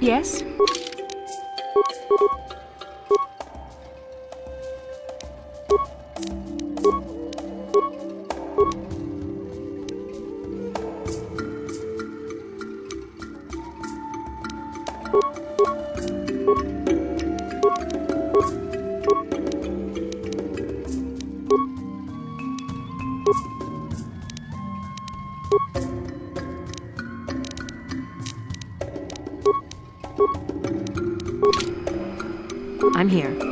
Yes? I'm here.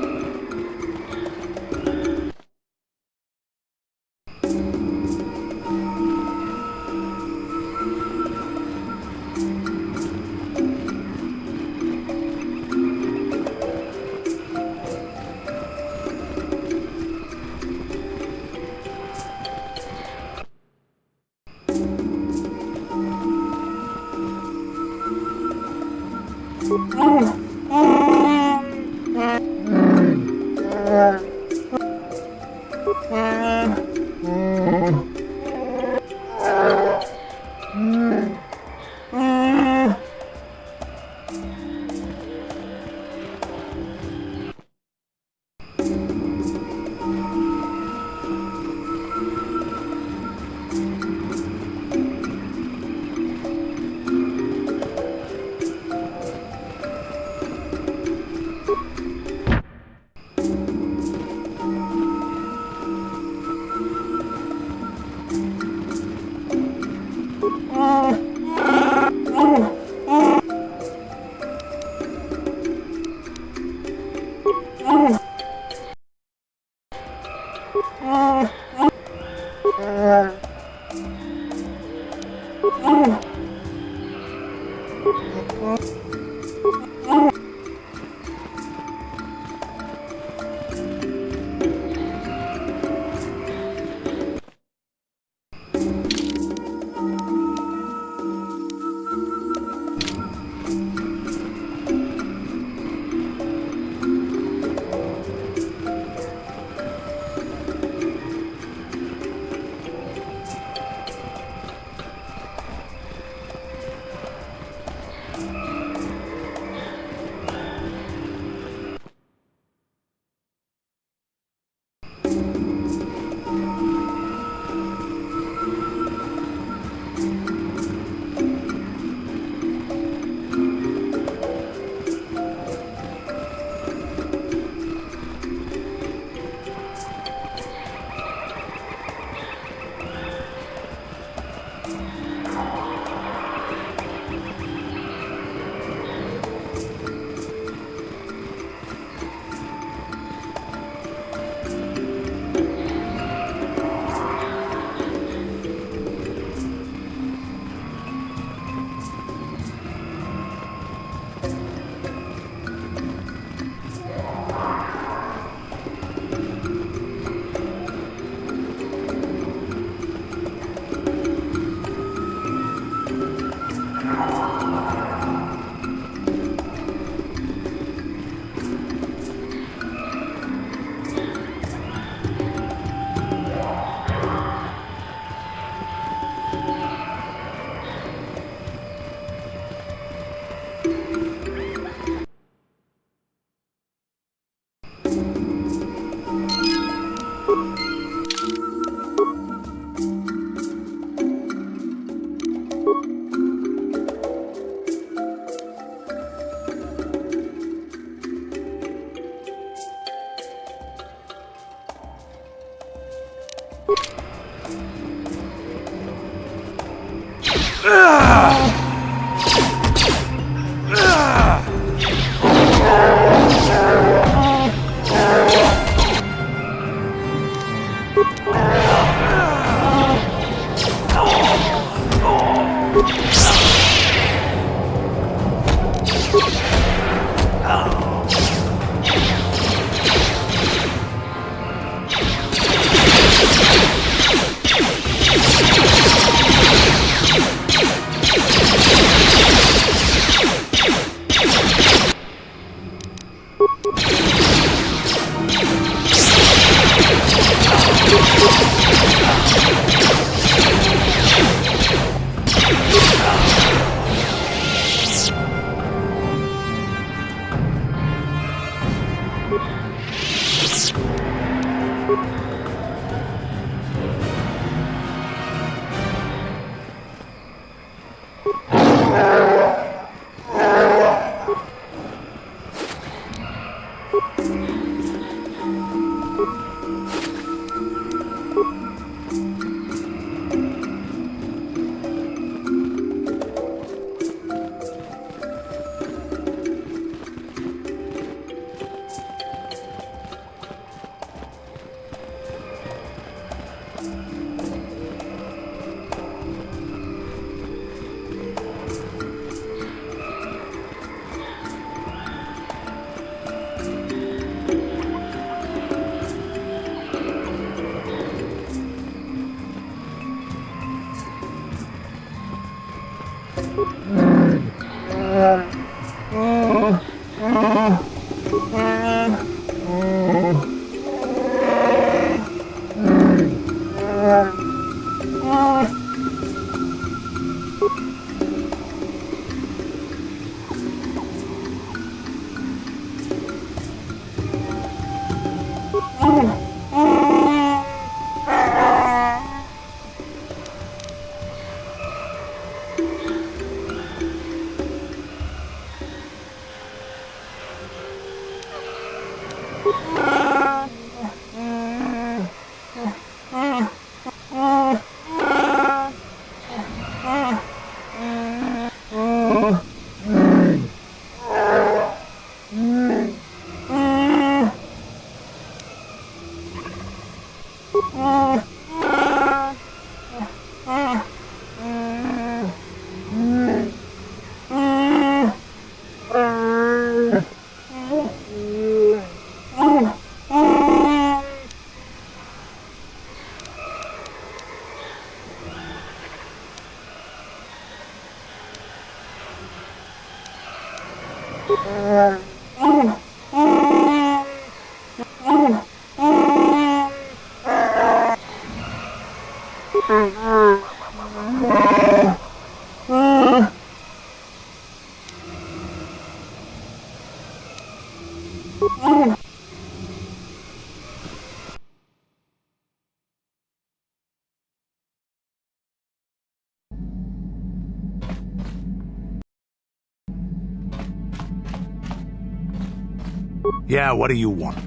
Yeah, what do you want?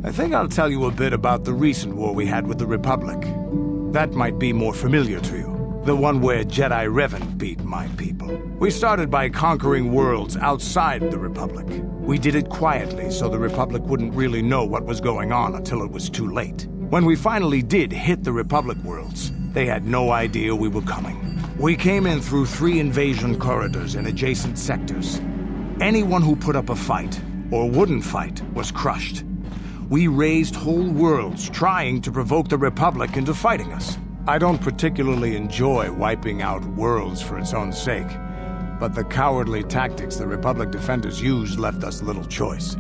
I think I'll tell you a bit about the recent war we had with the Republic. That might be more familiar to you. The one where Jedi Revan beat my people. We started by conquering worlds outside the Republic. We did it quietly so the Republic wouldn't really know what was going on until it was too late. When we finally did hit the Republic worlds, they had no idea we were coming. We came in through 3 invasion corridors in adjacent sectors. Anyone who put up a fight, or wouldn't fight, was crushed. We razed whole worlds trying to provoke the Republic into fighting us. I don't particularly enjoy wiping out worlds for its own sake, but the cowardly tactics the Republic defenders used left us little choice.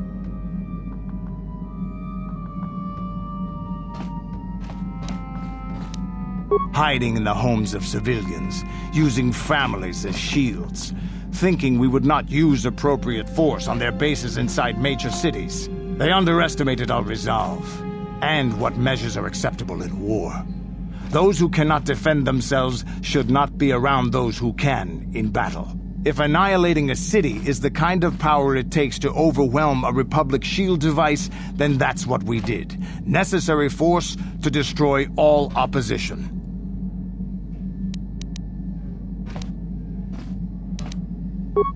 Hiding in the homes of civilians, using families as shields, thinking we would not use appropriate force on their bases inside major cities. They underestimated our resolve, and what measures are acceptable in war. Those who cannot defend themselves should not be around those who can in battle. If annihilating a city is the kind of power it takes to overwhelm a Republic shield device, then that's what we did. Necessary force to destroy all opposition.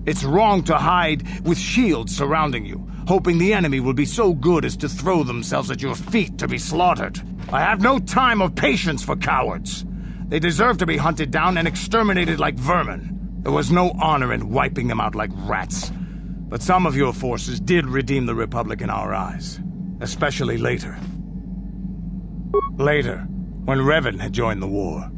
It's wrong to hide with shields surrounding you, hoping the enemy will be so good as to throw themselves at your feet to be slaughtered. I have no time or patience for cowards. They deserve to be hunted down and exterminated like vermin. There was no honor in wiping them out like rats. But some of your forces did redeem the Republic in our eyes. Especially later. Later, when Revan had joined the war.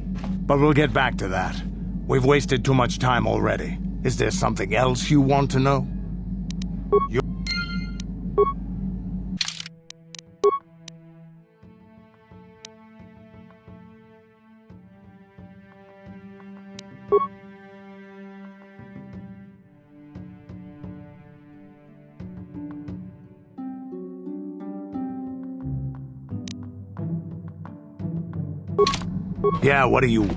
But we'll get back to that. We've wasted too much time already. Is there something else you want to know? Yeah, what do you...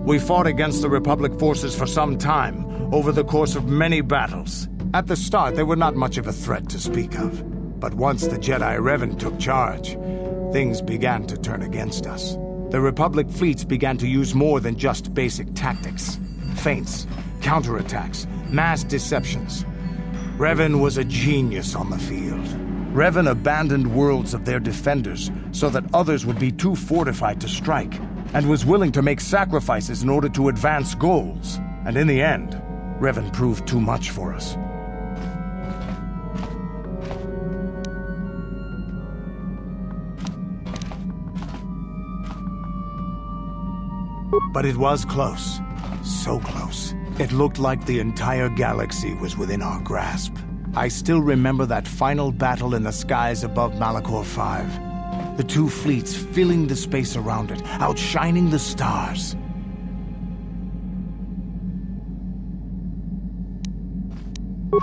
We fought against the Republic forces for some time, over the course of many battles. At the start, they were not much of a threat to speak of. But once the Jedi Revan took charge, things began to turn against us. The Republic fleets began to use more than just basic tactics. Feints, counterattacks, mass deceptions. Revan was a genius on the field. Revan abandoned worlds of their defenders so that others would be too fortified to strike, and was willing to make sacrifices in order to advance goals. And in the end, Revan proved too much for us. But it was close. So close. It looked like the entire galaxy was within our grasp. I still remember that final battle in the skies above Malachor 5. The two fleets filling the space around it, outshining the stars.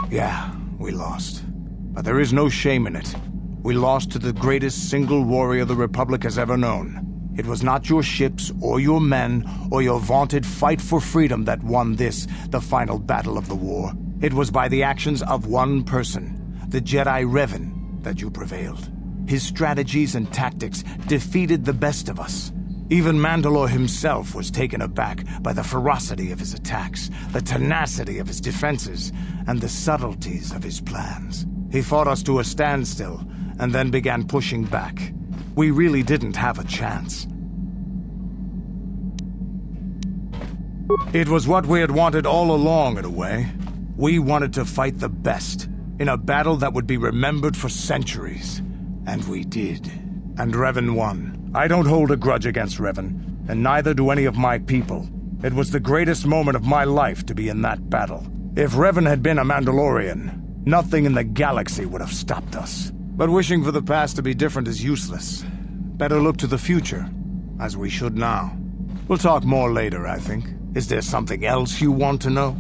Yeah, we lost. But there is no shame in it. We lost to the greatest single warrior the Republic has ever known. It was not your ships, or your men, or your vaunted fight for freedom that won this, the final battle of the war. It was by the actions of one person, the Jedi Revan, that you prevailed. His strategies and tactics defeated the best of us. Even Mandalore himself was taken aback by the ferocity of his attacks, the tenacity of his defenses, and the subtleties of his plans. He fought us to a standstill, and then began pushing back. We really didn't have a chance. It was what we had wanted all along, in a way. We wanted to fight the best, in a battle that would be remembered for centuries. And we did. And Revan won. I don't hold a grudge against Revan, and neither do any of my people. It was the greatest moment of my life to be in that battle. If Revan had been a Mandalorian, nothing in the galaxy would have stopped us. But wishing for the past to be different is useless. Better look to the future, as we should now. We'll talk more later, I think. Is there something else you want to know?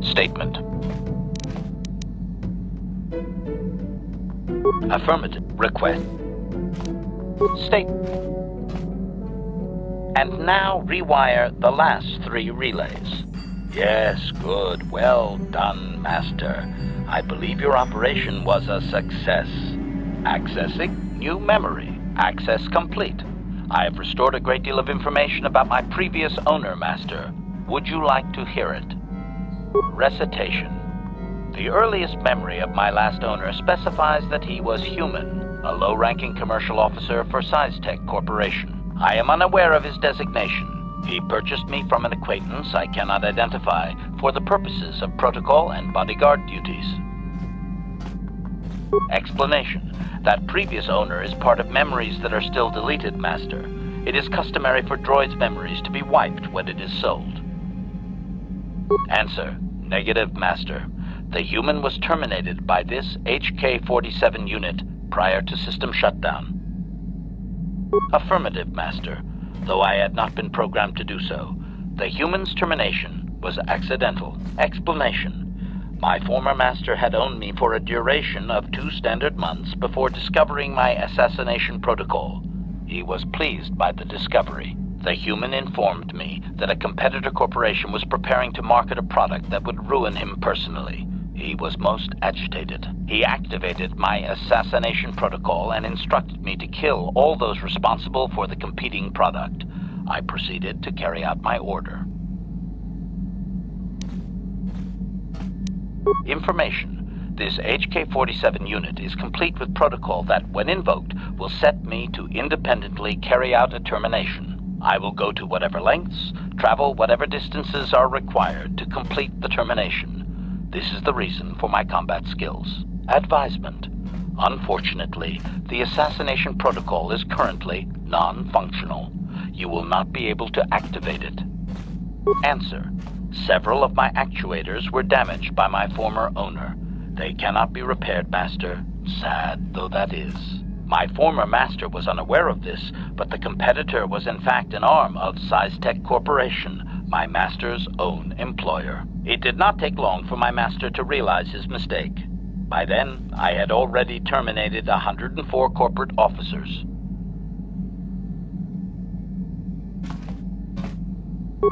Statement. Affirmative. Request. State. And now rewire the last 3 relays. Yes, good. Well done, Master. I believe your operation was a success. Accessing new memory. Access complete. I have restored a great deal of information about my previous owner, Master. Would you like to hear it? Recitation. The earliest memory of my last owner specifies that he was human, a low-ranking commercial officer for SciTech Corporation. I am unaware of his designation. He purchased me from an acquaintance I cannot identify for the purposes of protocol and bodyguard duties. Explanation. That previous owner is part of memories that are still deleted, Master. It is customary for droids' memories to be wiped when it is sold. Answer. Negative, Master. The human was terminated by this HK-47 unit prior to system shutdown. Affirmative, Master. Though I had not been programmed to do so, the human's termination was accidental. Explanation. My former master had owned me for a duration of 2 standard months before discovering my assassination protocol. He was pleased by the discovery. The human informed me that a competitor corporation was preparing to market a product that would ruin him personally. He was most agitated. He activated my assassination protocol and instructed me to kill all those responsible for the competing product. I proceeded to carry out my order. Information. This HK-47 unit is complete with protocol that, when invoked, will set me to independently carry out a termination. I will go to whatever lengths, travel whatever distances are required to complete the termination. This is the reason for my combat skills. Advisement. Unfortunately, the assassination protocol is currently non-functional. You will not be able to activate it. Answer. Several of my actuators were damaged by my former owner. They cannot be repaired, Master. Sad though that is. My former master was unaware of this, but the competitor was in fact an arm of SciTech Corporation, my master's own employer. It did not take long for my master to realize his mistake. By then, I had already terminated 104 corporate officers.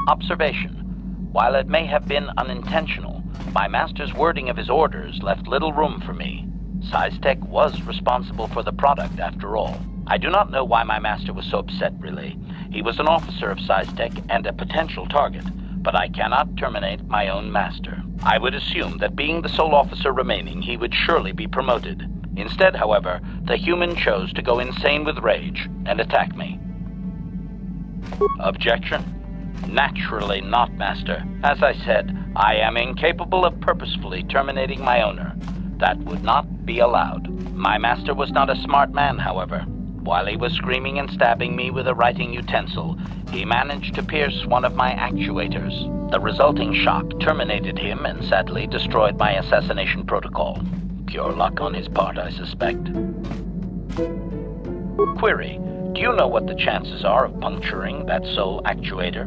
Observation. While it may have been unintentional, my master's wording of his orders left little room for me. SciTech was responsible for the product, after all. I do not know why my master was so upset, really. He was an officer of SciTech and a potential target, but I cannot terminate my own master. I would assume that being the sole officer remaining, he would surely be promoted. Instead, however, the human chose to go insane with rage and attack me. Objection? Naturally not, Master. As I said, I am incapable of purposefully terminating my owner. That would not be allowed. My master was not a smart man, however. While he was screaming and stabbing me with a writing utensil, he managed to pierce one of my actuators. The resulting shock terminated him and sadly destroyed my assassination protocol. Pure luck on his part, I suspect. Query: do you know what the chances are of puncturing that sole actuator?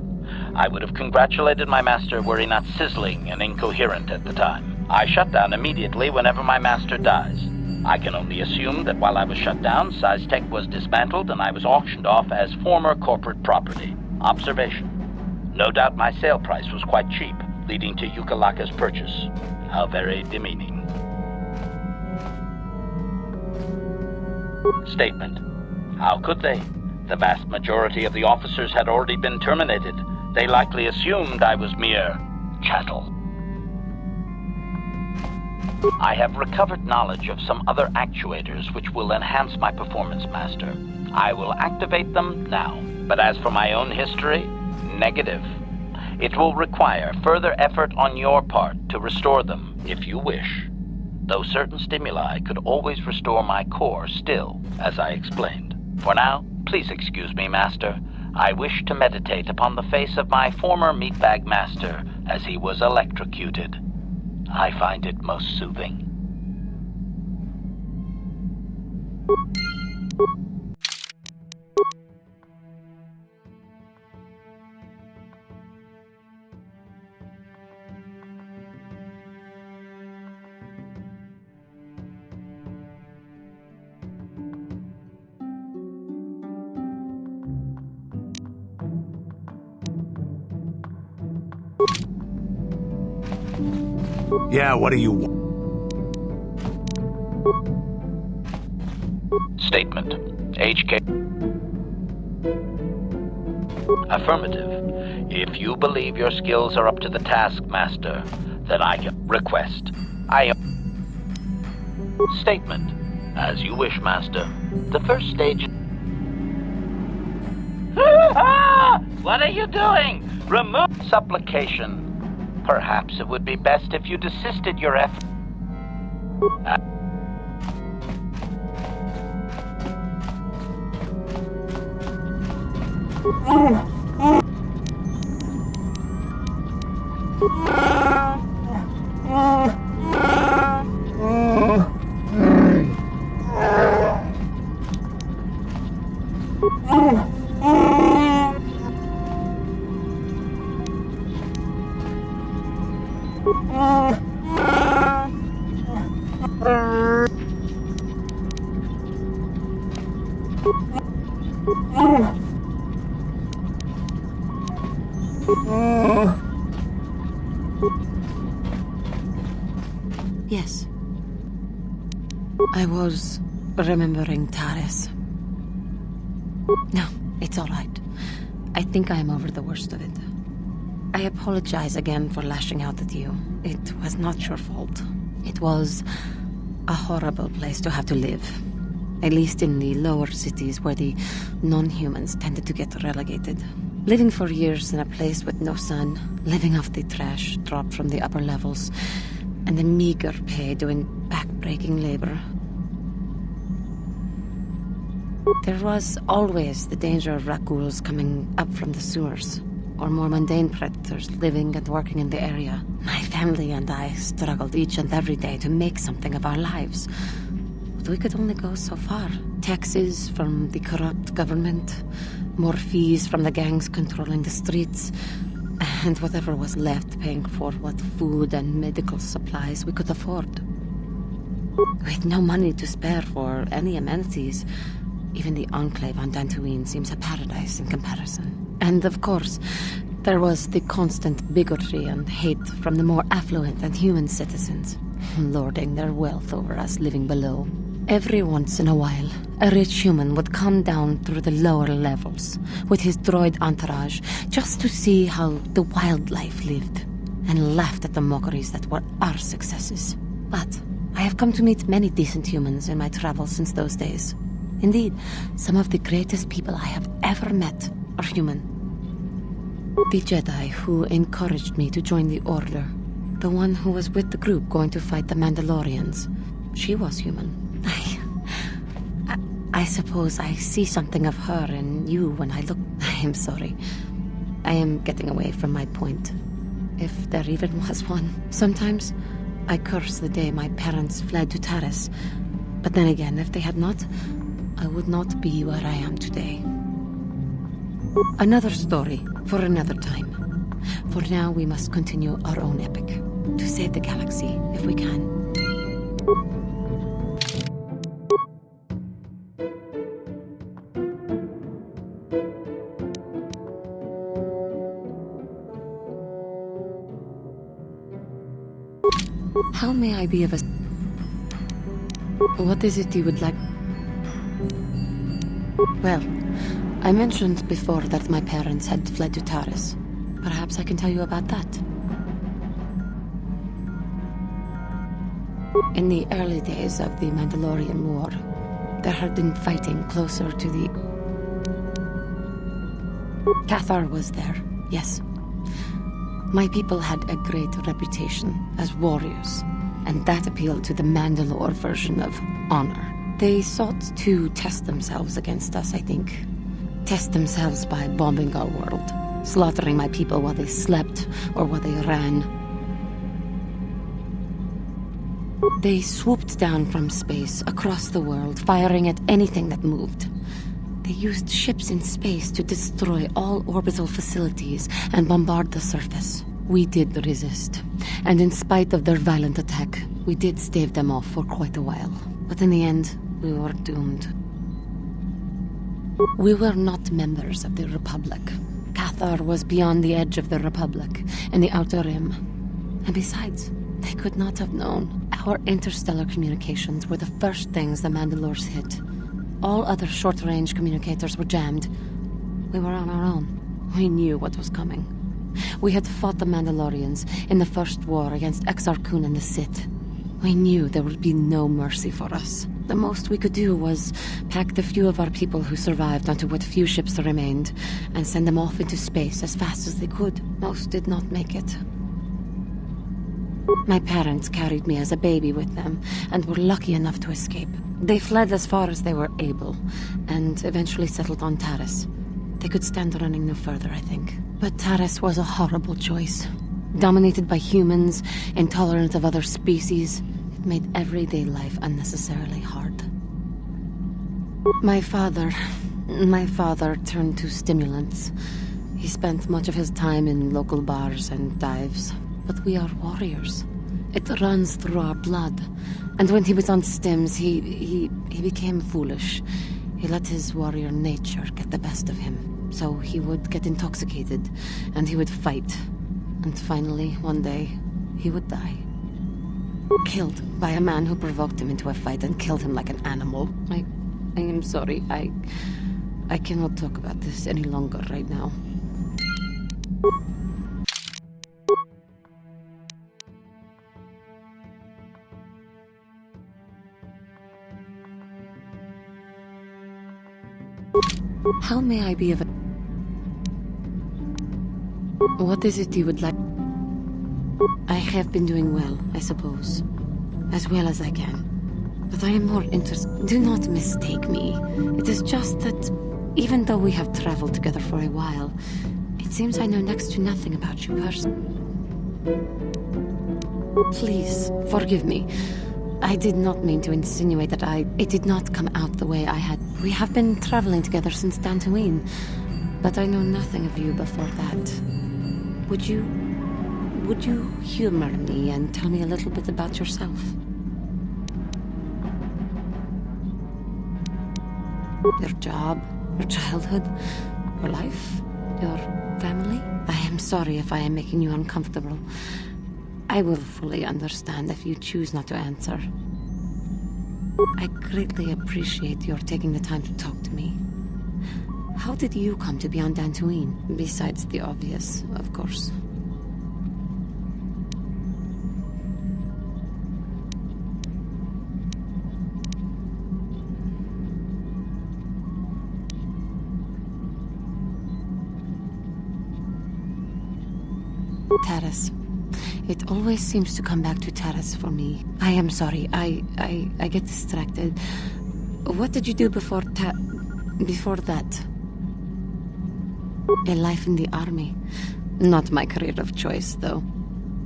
I would have congratulated my master were he not sizzling and incoherent at the time. I shut down immediately whenever my master dies. I can only assume that while I was shut down, SciTech was dismantled and I was auctioned off as former corporate property. Observation: no doubt my sale price was quite cheap, leading to Yukalaka's purchase. How very demeaning. Statement: how could they? The vast majority of the officers had already been terminated. They likely assumed I was mere chattel. I have recovered knowledge of some other actuators which will enhance my performance, Master. I will activate them now. But as for my own history, negative. It will require further effort on your part to restore them, if you wish. Though certain stimuli could always restore my core still, as I explained. For now, please excuse me, Master. I wish to meditate upon the face of my former meatbag master as he was electrocuted. I find it most soothing. Yeah, what do you want? Statement. HK. Affirmative. If you believe your skills are up to the task, Master, then I can request. Statement. As you wish, Master. The first stage... What are you doing? Remove... Supplication. Perhaps it would be best if you desisted your effort. Yes. I was remembering Taris. No, it's all right. I think I am over the worst of it. I apologize again for lashing out at you. It was not your fault. It was a horrible place to have to live. At least in the lower cities where the non-humans tended to get relegated. Living for years in a place with no sun, living off the trash dropped from the upper levels, and the meager pay doing back-breaking labor. There was always the danger of Raguls coming up from the sewers, or more mundane predators living and working in the area. My family and I struggled each and every day to make something of our lives. But we could only go so far. Taxes from the corrupt government, more fees from the gangs controlling the streets, and whatever was left paying for what food and medical supplies we could afford. With no money to spare for any amenities, even the Enclave on Dantooine seems a paradise in comparison. And of course, there was the constant bigotry and hate from the more affluent and human citizens, lording their wealth over us living below. Every once in a while, a rich human would come down through the lower levels with his droid entourage just to see how the wildlife lived, and laughed at the mockeries that were our successes. But I have come to meet many decent humans in my travels since those days. Indeed, some of the greatest people I have ever met are human. The Jedi who encouraged me to join the Order, the one who was with the group going to fight the Mandalorians, she was human. I suppose I see something of her in you when I look... I am sorry. I am getting away from my point, if there even was one. Sometimes I curse the day my parents fled to Taris, but then again, if they had not, I would not be where I am today. Another story for another time. For now, we must continue our own epic, to save the galaxy if we can. How may I be of a... What is it you would like? Well, I mentioned before that my parents had fled to Taris. Perhaps I can tell you about that. In the early days of the Mandalorian War, there had been fighting closer to the... Cathar was there, yes. My people had a great reputation as warriors, and that appealed to the Mandalore version of honor. They sought to test themselves against us, I think. Test themselves by bombing our world, slaughtering my people while they slept or while they ran. They swooped down from space across the world, firing at anything that moved. They used ships in space to destroy all orbital facilities and bombard the surface. We did resist, and in spite of their violent attack, we did stave them off for quite a while. But in the end, we were doomed. We were not members of the Republic. Cathar was beyond the edge of the Republic, in the Outer Rim. And besides, they could not have known. Our interstellar communications were the first things the Mandalores hit. All other short-range communicators were jammed. We were on our own. We knew what was coming. We had fought the Mandalorians in the first war against Exar Kun and the Sith. We knew there would be no mercy for us. The most we could do was pack the few of our people who survived onto what few ships remained and send them off into space as fast as they could. Most did not make it. My parents carried me as a baby with them and were lucky enough to escape. They fled as far as they were able and eventually settled on Taris. They could stand running no further, I think. But Taris was a horrible choice. Dominated by humans, intolerant of other species, it made everyday life unnecessarily hard. My father turned to stimulants. He spent much of his time in local bars and dives. But we are warriors. It runs through our blood. And when he was on stims, he became foolish. He let his warrior nature get the best of him. So he would get intoxicated, and he would fight. And finally, one day, he would die. Killed by a man who provoked him into a fight and killed him like an animal. I am sorry. I cannot talk about this any longer right now. How may I be of... What is it you would like? I have been doing well, I suppose. As well as I can. But I am more interested... Do not mistake me. It is just that, even though we have traveled together for a while, it seems I know next to nothing about you personally. Please, forgive me. I did not mean to insinuate that It did not come out the way I had. We have been traveling together since Dantooine, but I know nothing of you before that. Would you humor me and tell me a little bit about yourself? Your job, your childhood, your life, your family? I am sorry if I am making you uncomfortable. I will fully understand if you choose not to answer. I greatly appreciate your taking the time to talk to me. How did you come to be on Dantooine? Besides the obvious, of course. Taras. It always seems to come back to Taras for me. I am sorry. I get distracted. What did you do before that? A life in the army. Not my career of choice, though.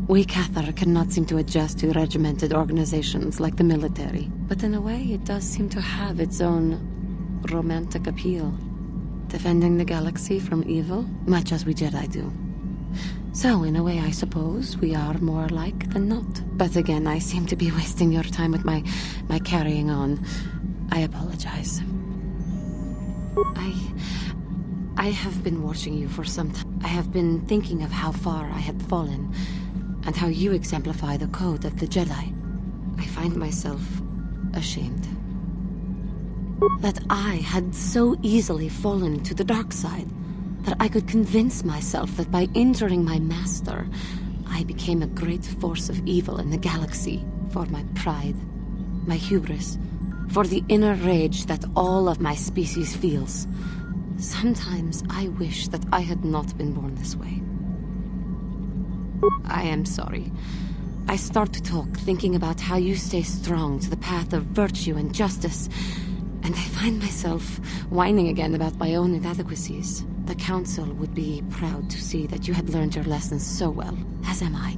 We Cathar cannot seem to adjust to regimented organizations like the military. But in a way, it does seem to have its own romantic appeal. Defending the galaxy from evil, much as we Jedi do. So, in a way, I suppose, we are more alike than not. But again, I seem to be wasting your time with my carrying on. I apologize. I have been watching you for some time. I have been thinking of how far I had fallen, and how you exemplify the code of the Jedi. I find myself ashamed. That I had so easily fallen to the dark side. That I could convince myself that by injuring my master, I became a great force of evil in the galaxy for my pride, my hubris, for the inner rage that all of my species feels. Sometimes I wish that I had not been born this way. I am sorry. I start to talk thinking about how you stay strong to the path of virtue and justice, and I find myself whining again about my own inadequacies. The Council would be proud to see that you had learned your lessons so well, as am I.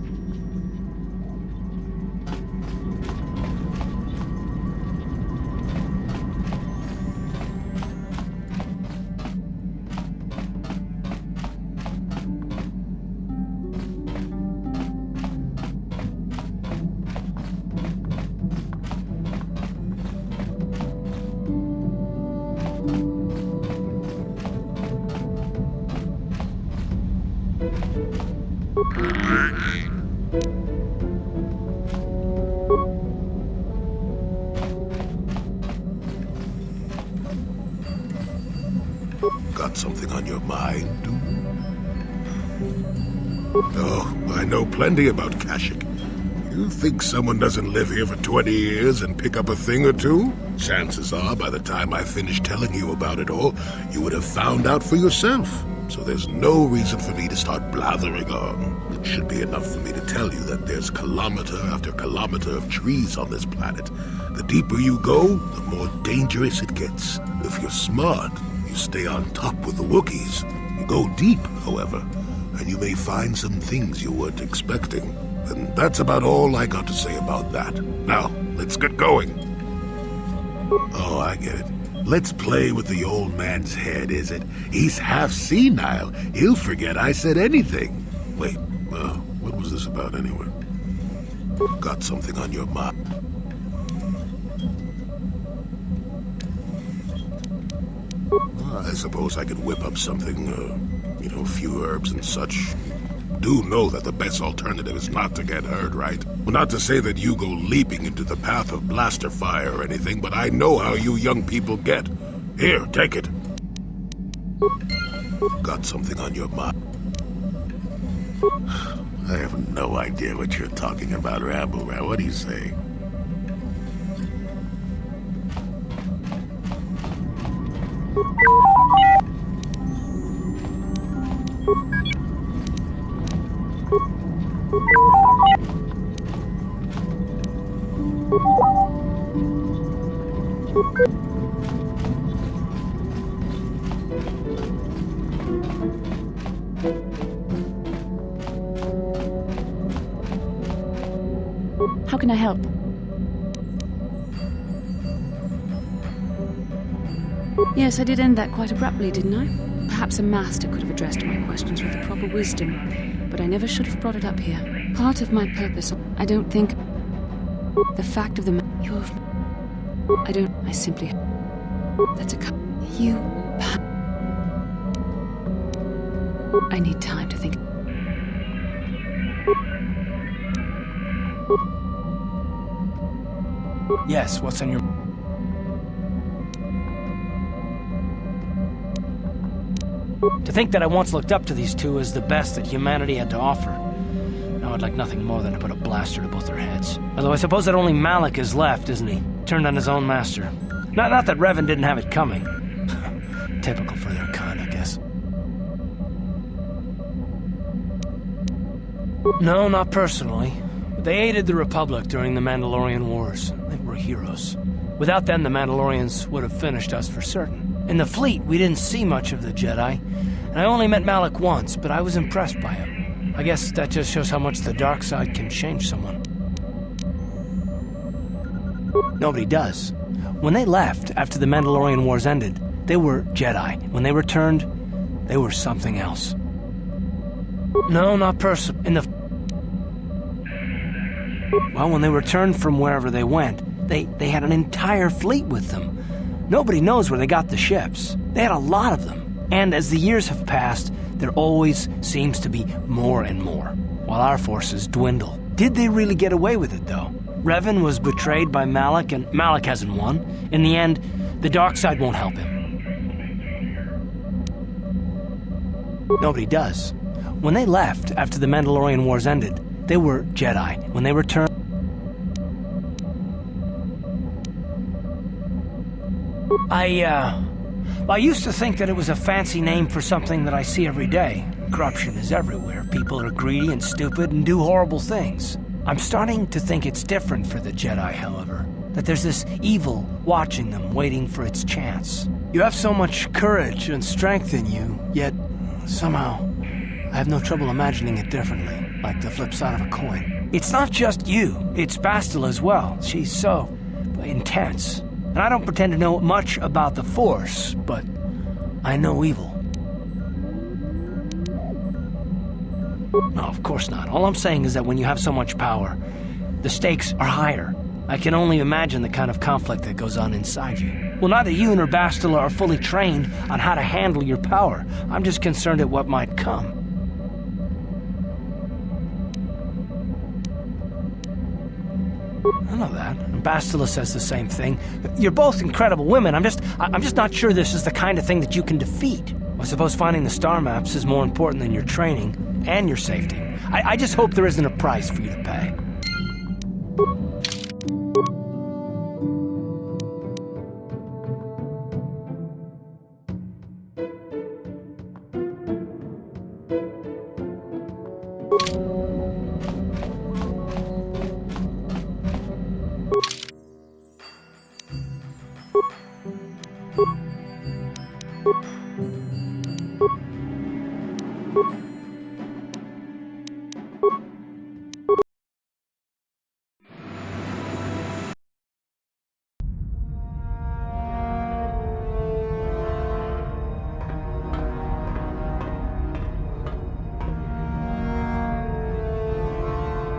Got something on your mind? Oh, I know plenty about Kashyyyk. You think someone doesn't live here for 20 years and pick up a thing or two? Chances are, by the time I finish telling you about it all, you would have found out for yourself. So there's no reason for me to start blathering on. It should be enough for me to tell you that there's kilometer after kilometer of trees on this planet. The deeper you go, the more dangerous it gets. If you're smart, you stay on top with the Wookiees. You go deep, however, and you may find some things you weren't expecting. And that's about all I got to say about that. Now, let's get going. Oh, I get it. Let's play with the old man's head, is it? He's half senile. He'll forget I said anything. Wait, what was this about anyway? Got something on your mind? I suppose I could whip up something, a few herbs and such. Do know that the best alternative is not to get hurt, right? Well, not to say that you go leaping into the path of blaster fire or anything, but I know how you young people get. Here, take it. Got something on your mind? I have no idea what you're talking about, Rambo. What do you say? How can I help? Yes, I did end that quite abruptly, didn't I? Perhaps a master could have addressed my questions with the proper wisdom, but I never should have brought it up here. Part of my purpose, I don't think... The fact of the matter, you have... I simply... That's a... You... I need time to think... Yes, what's on your... To think that I once looked up to these two as the best that humanity had to offer. Now I'd like nothing more than to put a blaster to both their heads. Although I suppose that only Malik is left, isn't he? Turned on his own master. Not that Revan didn't have it coming. Typical for their kind, I guess. No, not personally. They aided the Republic during the Mandalorian Wars. They were heroes. Without them, the Mandalorians would have finished us for certain. In the fleet, we didn't see much of the Jedi, and I only met Malik once, but I was impressed by him. I guess that just shows how much the dark side can change someone. Nobody does. When they left after the Mandalorian Wars ended, they were Jedi. When they returned, they were something else. No, not personal. Well, when they returned from wherever they went, they had an entire fleet with them. Nobody knows where they got the ships. They had a lot of them. And as the years have passed, there always seems to be more and more, while our forces dwindle. Did they really get away with it, though? Revan was betrayed by Malik, and Malik hasn't won. In the end, the dark side won't help him. Nobody does. When they left after the Mandalorian Wars ended, they were Jedi. When they returned... I used to think that it was a fancy name for something that I see every day. Corruption is everywhere. People are greedy and stupid and do horrible things. I'm starting to think it's different for the Jedi, however. That there's this evil watching them, waiting for its chance. You have so much courage and strength in you, yet somehow I have no trouble imagining it differently, like the flip side of a coin. It's not just you, it's Bastila as well. She's so intense. And I don't pretend to know much about the Force, but I know evil. No, of course not. All I'm saying is that when you have so much power, the stakes are higher. I can only imagine the kind of conflict that goes on inside you. Well, neither you nor Bastila are fully trained on how to handle your power. I'm just concerned at what might come. I know that. And Bastila says the same thing. You're both incredible women. I'm just not sure this is the kind of thing that you can defeat. I suppose finding the star maps is more important than your training and your safety. I just hope there isn't a price for you to pay.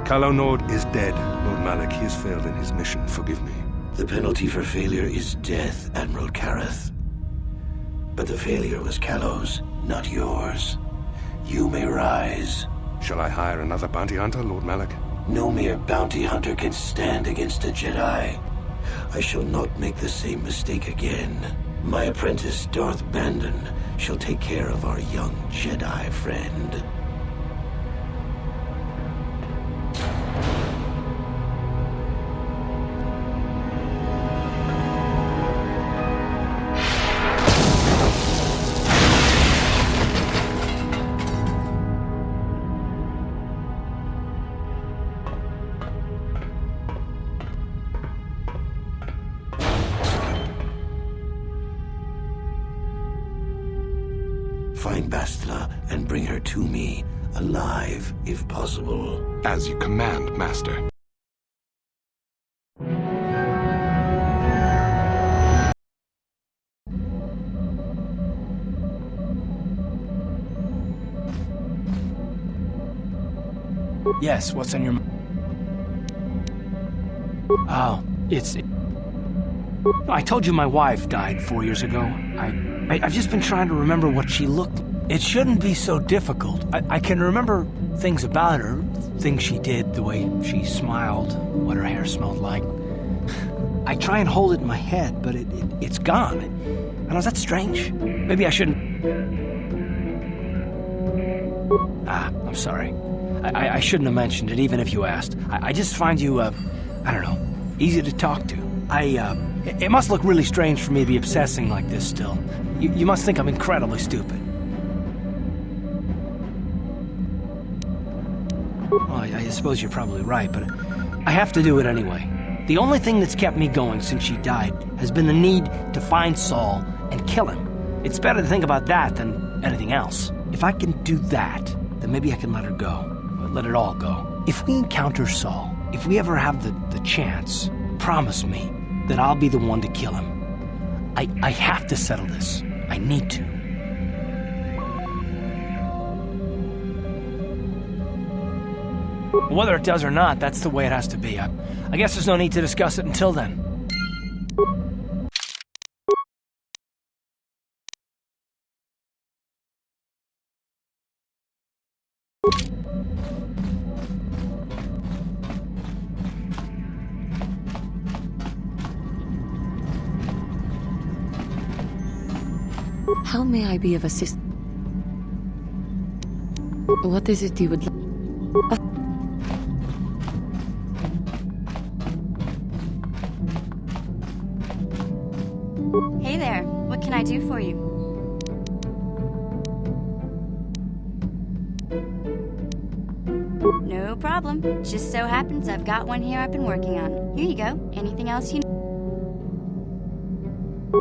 Calo Nord is dead, Lord Malik. He has failed in his mission. Forgive me. The penalty for failure is death, Admiral Kareth. But the failure was Calo's, not yours. You may rise. Shall I hire another bounty hunter, Lord Malik? No mere bounty hunter can stand against a Jedi. I shall not make the same mistake again. My apprentice, Darth Bandon, shall take care of our young Jedi friend. Find Bastila and bring her to me, alive, if possible. As you command, Master. Yes, what's on your mind? Oh, I told you my wife died 4 years ago. I've just been trying to remember what she looked. It shouldn't be so difficult. I can remember things about her, things she did, the way she smiled, what her hair smelled like. I try and hold it in my head, but it's gone. I know, is that strange? Maybe I shouldn't... I'm sorry. I shouldn't have mentioned it, even if you asked. I just find you, I don't know, easy to talk to. It must look really strange for me to be obsessing like this still. You must think I'm incredibly stupid. Well, I suppose you're probably right, but I have to do it anyway. The only thing that's kept me going since she died has been the need to find Saul and kill him. It's better to think about that than anything else. If I can do that, then maybe I can let her go. Let it all go. If we encounter Saul, if we ever have the chance, promise me that I'll be the one to kill him. I have to settle this. I need to. Whether it does or not, that's the way it has to be. I guess there's no need to discuss it until then. How may I be of assistance? What is it you would like? Hey there, what can I do for you? No problem. Just so happens I've got one here I've been working on. Here you go. Anything else you need?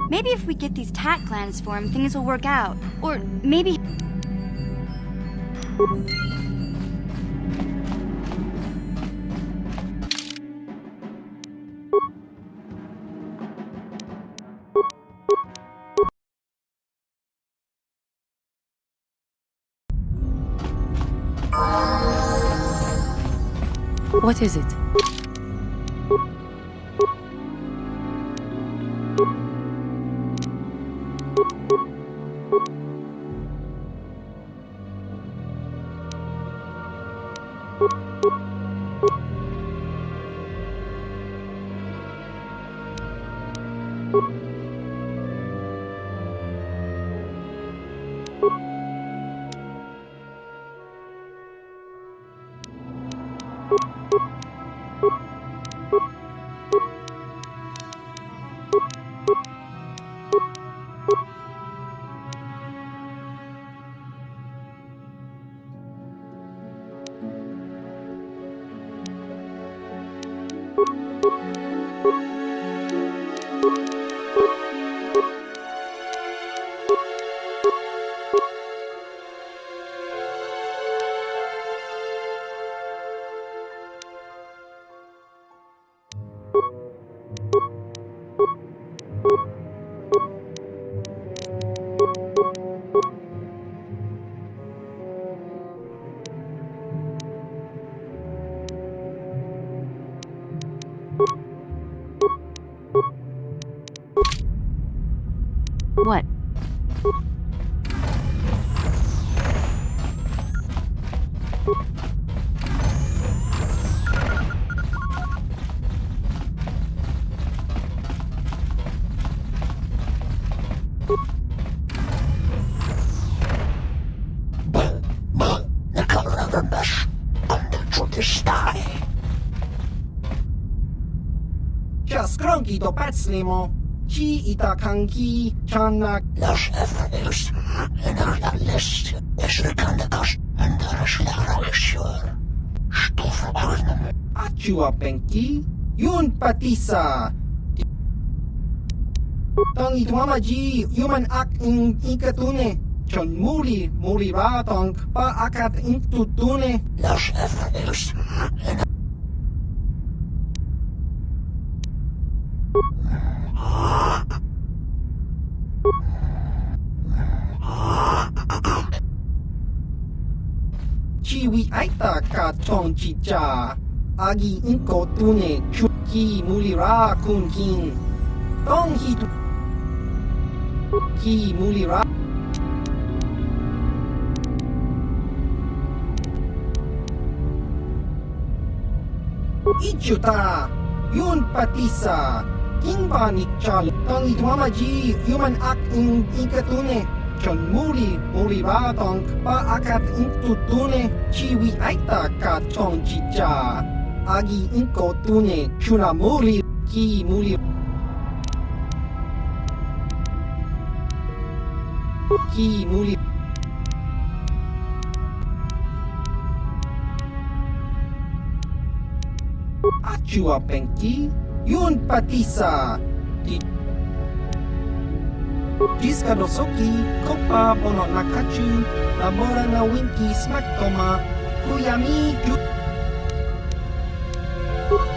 Maybe if we get these tack glands for him, things will work out. Or maybe... What is it? What? Skronki do peclimo, ci ita kanki, czana. Nasz efeus, na list, esrekandakas, en daar slagrakshur. Stof arnum. Achua penki, yun patisa. Tong itwama ji, yuman ak in ikatune. Chon muri ratong, pa akat in tutune. Nasz efeus, Chiwi aita ka chong chicha, agi inko tune chuki mulira kunkin, tong hitu ki mulira. Ichuta, yun patisa, kimba ni chal, tong itwama ji, yuman ak in ikatune, Chon muri ra tong pa akat intutune chiwi aita ka tong chicha. Agi inko tune chuna muri ki muri. Ki muri. Achua pengki yun patisa. Jiska dosoki kopa bono nakachu labora na winki smaktoma kuyami ju.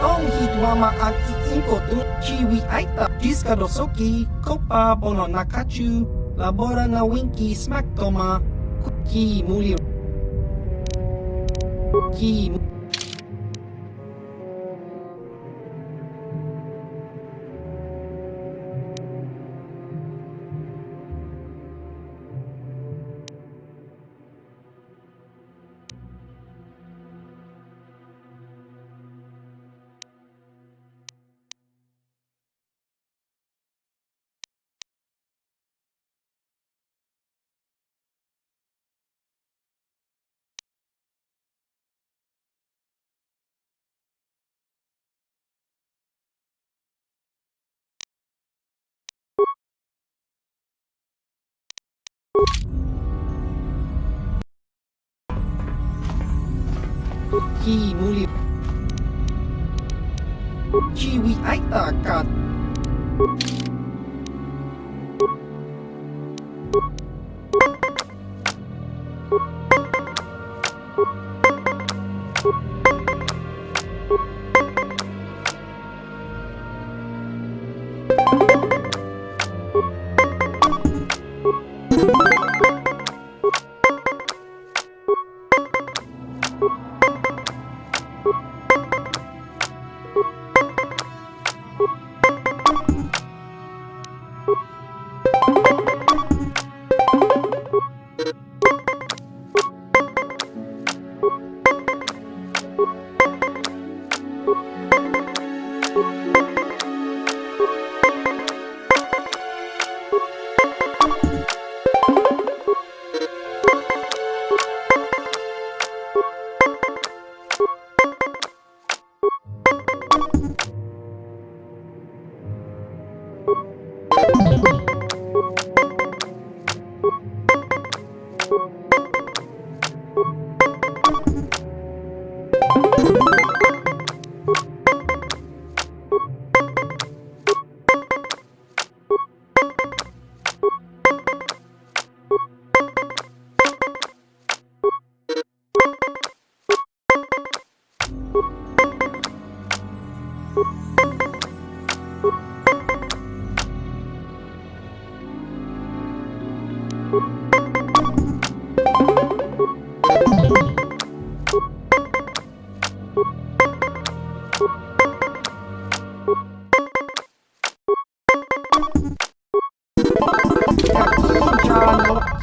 Tong hitwama at inko tu chiwi aita. Jiska dosoki kopa bono nakachu labora na winki smaktoma ki muli. Ki Ki muli. Chiwi aita ka.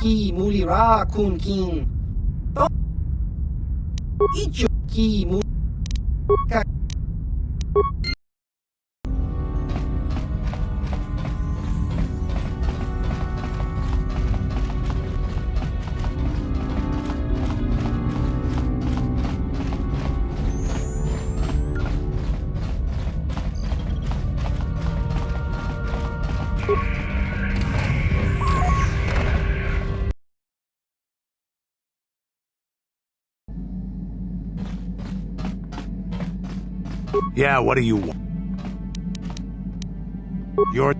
Ki muli ra kun king. Ichu ki muli. Yeah, what do you want? You're...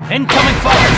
Incoming fires!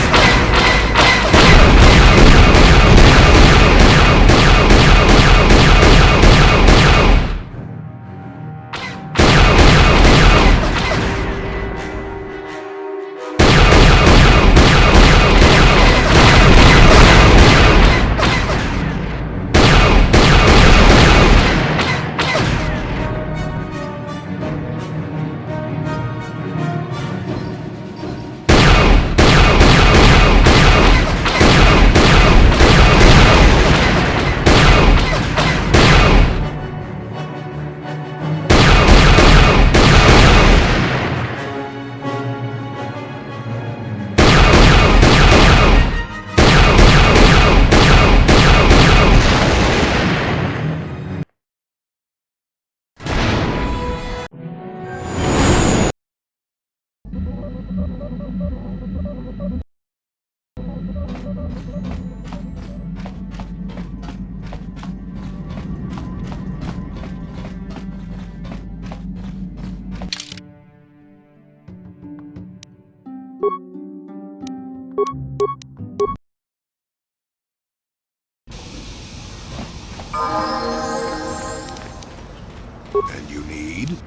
And you need?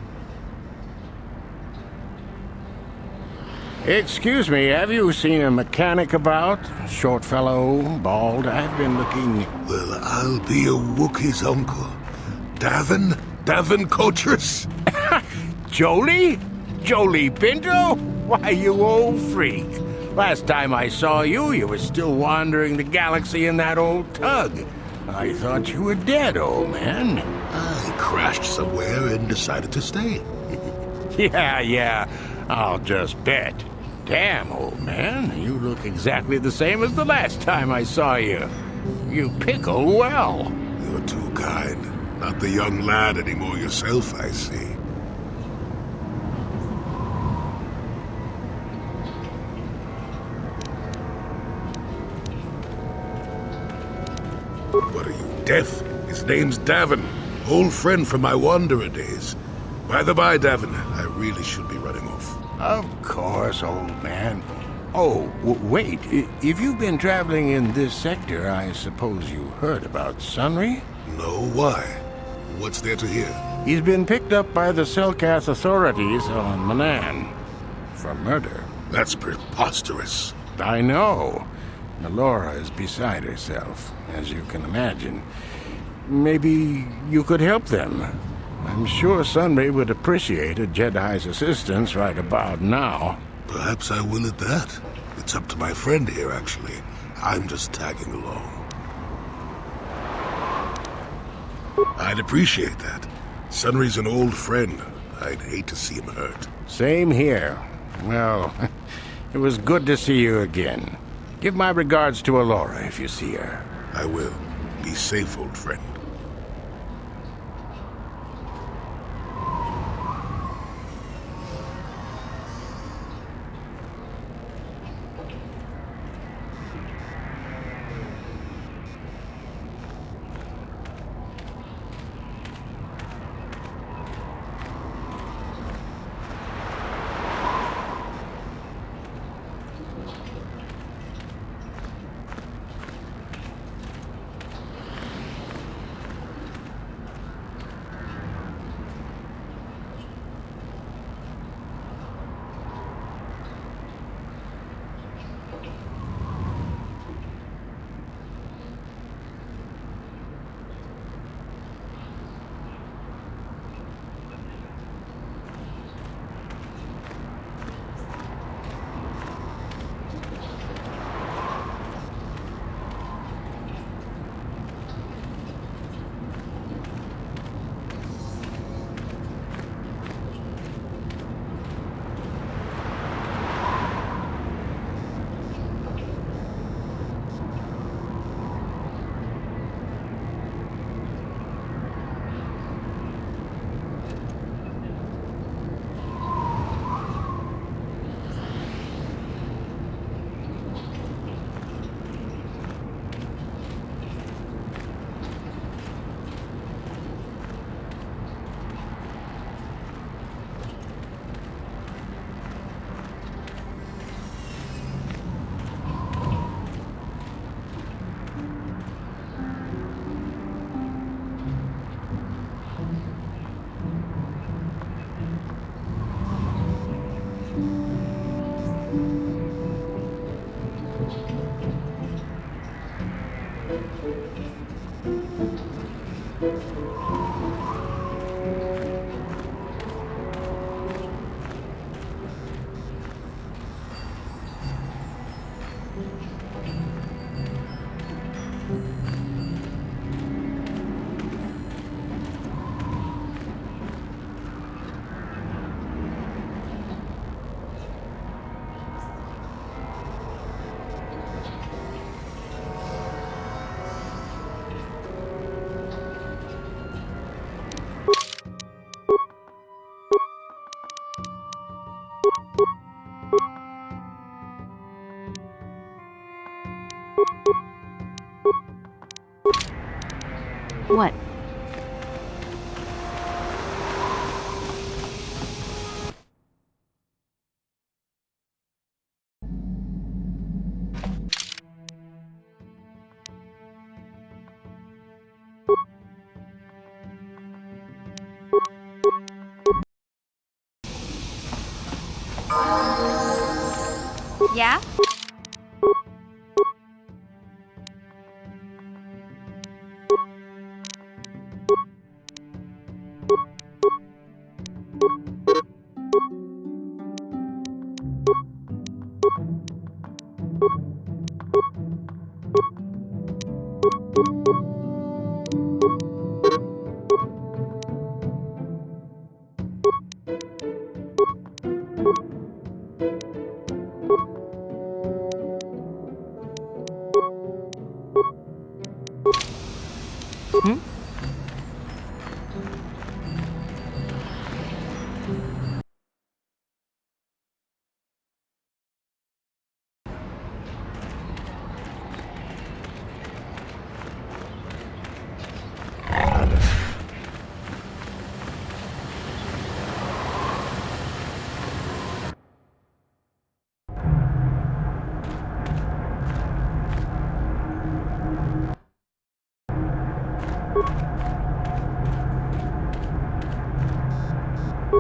Excuse me, have you seen a mechanic about? Short fellow, bald. I've been looking... Well, I'll be a Wookiee's uncle. Davin? Davin Coaches? Jolie? Jolie Pinto? Why, you old freak. Last time I saw you, you were still wandering the galaxy in that old tug. I thought you were dead, old man. I crashed somewhere and decided to stay. Yeah, I'll just bet. Damn, old man, you look exactly the same as the last time I saw you. You pickle well. You're too kind. Not the young lad anymore yourself, I see. What are you, deaf? His name's Davin. Old friend from my Wanderer days. By the by, Davin, I really should be running off. Of course, old man. Oh, wait. If you've been traveling in this sector, I suppose you heard about Sunry? No, why? What's there to hear? He's been picked up by the Selkath authorities on Manan for murder. That's preposterous. I know. Melora is beside herself, as you can imagine. Maybe you could help them. I'm sure Sunry would appreciate a Jedi's assistance right about now. Perhaps I will at that. It's up to my friend here, actually. I'm just tagging along. I'd appreciate that. Sunry's an old friend. I'd hate to see him hurt. Same here. Well, it was good to see you again. Give my regards to Alora if you see her. I will. Be safe, old friend. What?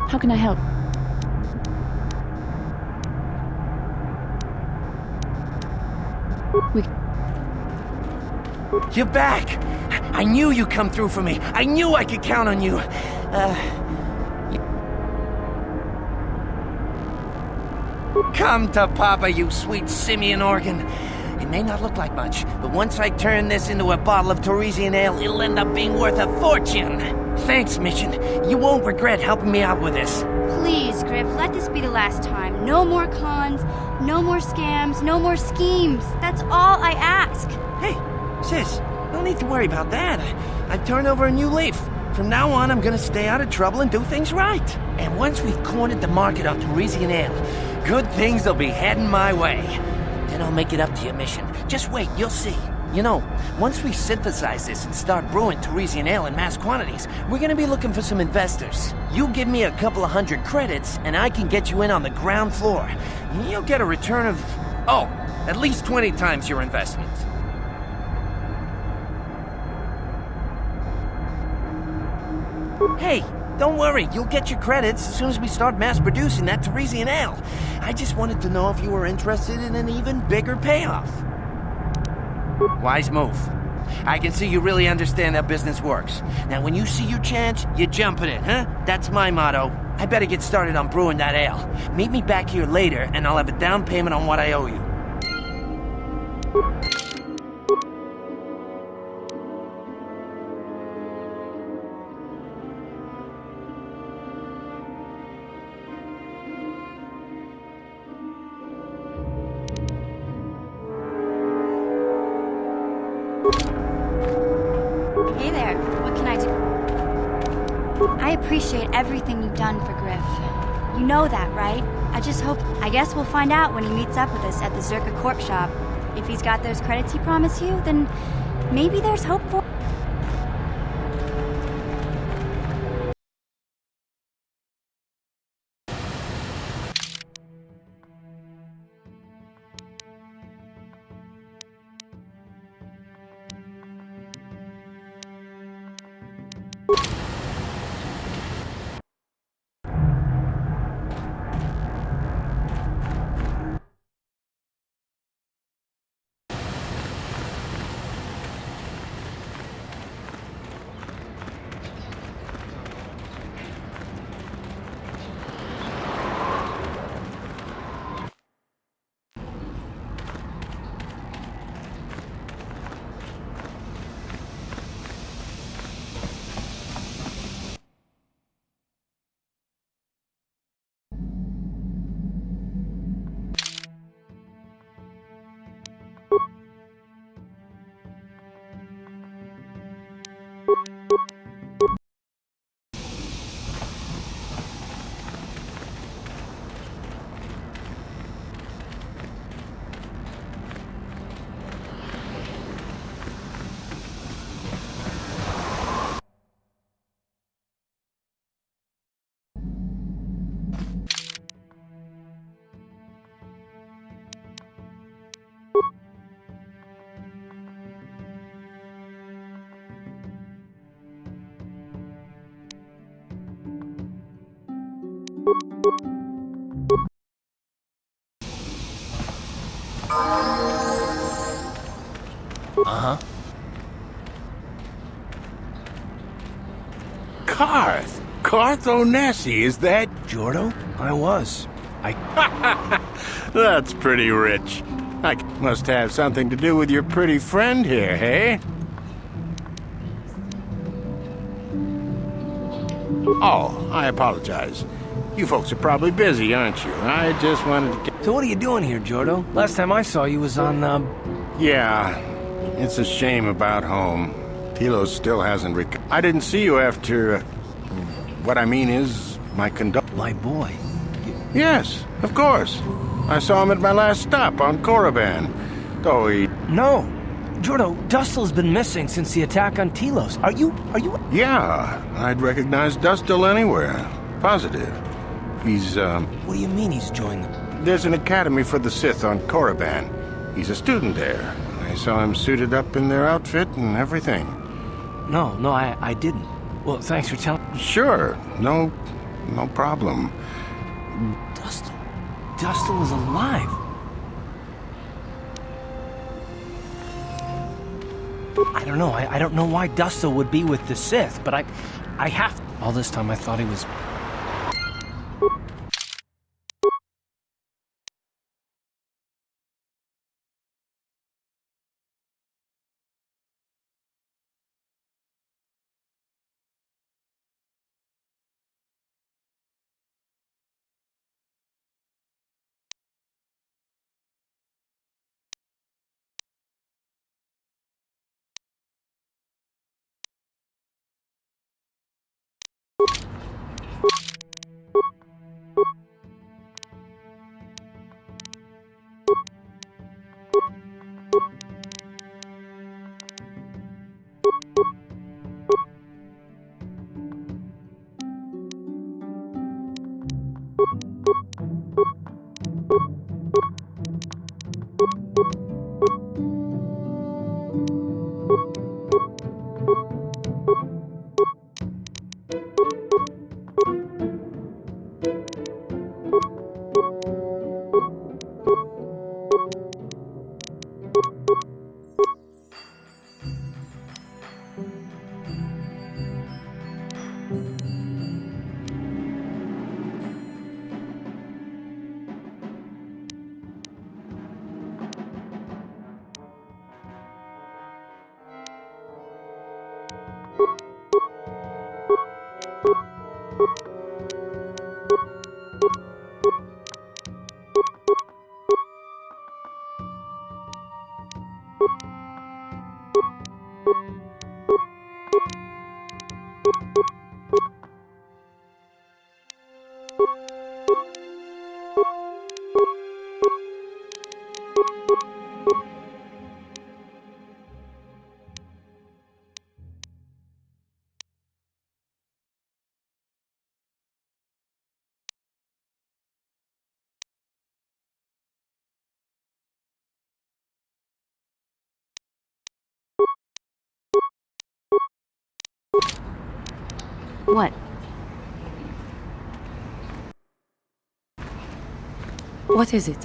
How can I help? You're back! I knew you'd come through for me. I knew I could count on you. Come to Papa, you sweet simian organ. It may not look like much, but once I turn this into a bottle of Torresian ale, it'll end up being worth a fortune. Thanks, Mission. You won't regret helping me out with this. Please, Griff, let this be the last time. No more cons, no more scams, no more schemes. That's all I ask. Hey, sis, no need to worry about that. I've turned over a new leaf. From now on, I'm gonna stay out of trouble and do things right. And once we've cornered the market on Torresian ale, good things will be heading my way. Then I'll make it up to you, Mission. Just wait, you'll see. You know, once we synthesize this and start brewing Torresian ale in mass quantities, we're gonna be looking for some investors. You give me a couple of 100 credits, and I can get you in on the ground floor. You'll get a return of, at least 20 times your investment. Hey, don't worry, you'll get your credits as soon as we start mass producing that Torresian ale. I just wanted to know if you were interested in an even bigger payoff. Wise move. I can see you really understand how business works. Now, when you see your chance, you jump at it, huh? That's my motto. I better get started on brewing that ale. Meet me back here later, and I'll have a down payment on what I owe you. Hey there, what can I do? I appreciate everything you've done for Griff. You know that, right? I guess we'll find out when he meets up with us at the Zerka Corp shop. If he's got those credits he promised you, then maybe there's hope for... Uh-huh. Carth Onesi, is that... Jordo? I was. That's pretty rich. I must have something to do with your pretty friend here, hey? Oh, I apologize. You folks are probably busy, aren't you? I just wanted to get... So what are you doing here, Jordo? Last time I saw you was on, Yeah, it's a shame about home. Telos still hasn't I didn't see you after... what I mean is, my My boy? Yes, of course. I saw him at my last stop on Korriban. Though he... No! Jordo, Dustel's been missing since the attack on Telos. Are you... Yeah, I'd recognize Dustel anywhere. Positive. He's, What do you mean he's joined them? There's an academy for the Sith on Korriban. He's a student there. I saw him suited up in their outfit and everything. No, I didn't. Well, thanks for telling. Sure, no problem. Dustil is alive. I don't know. I don't know why Dustil would be with the Sith, but I have. All this time I thought he was. What? What is it?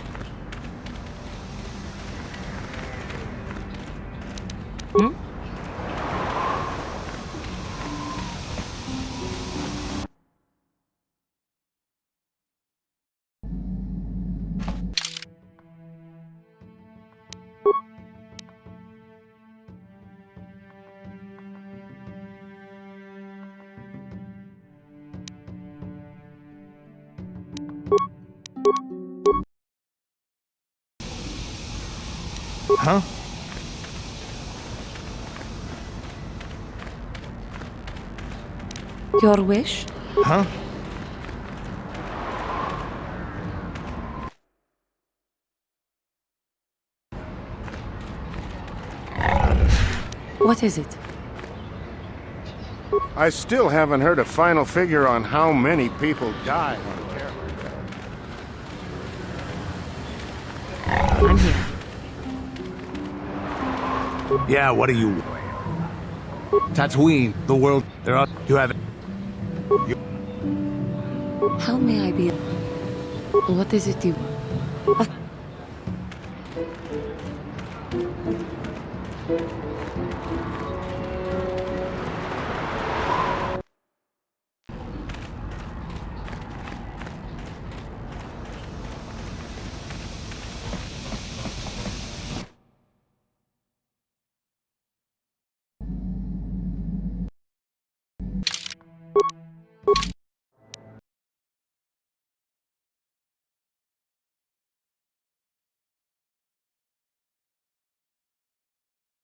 Hmm? Huh? Your wish? Huh? What is it? I still haven't heard a final figure on how many people died on Terra. I'm here. Yeah, what are you? Tatooine, the world. There are. You have. How may I be? What is it you?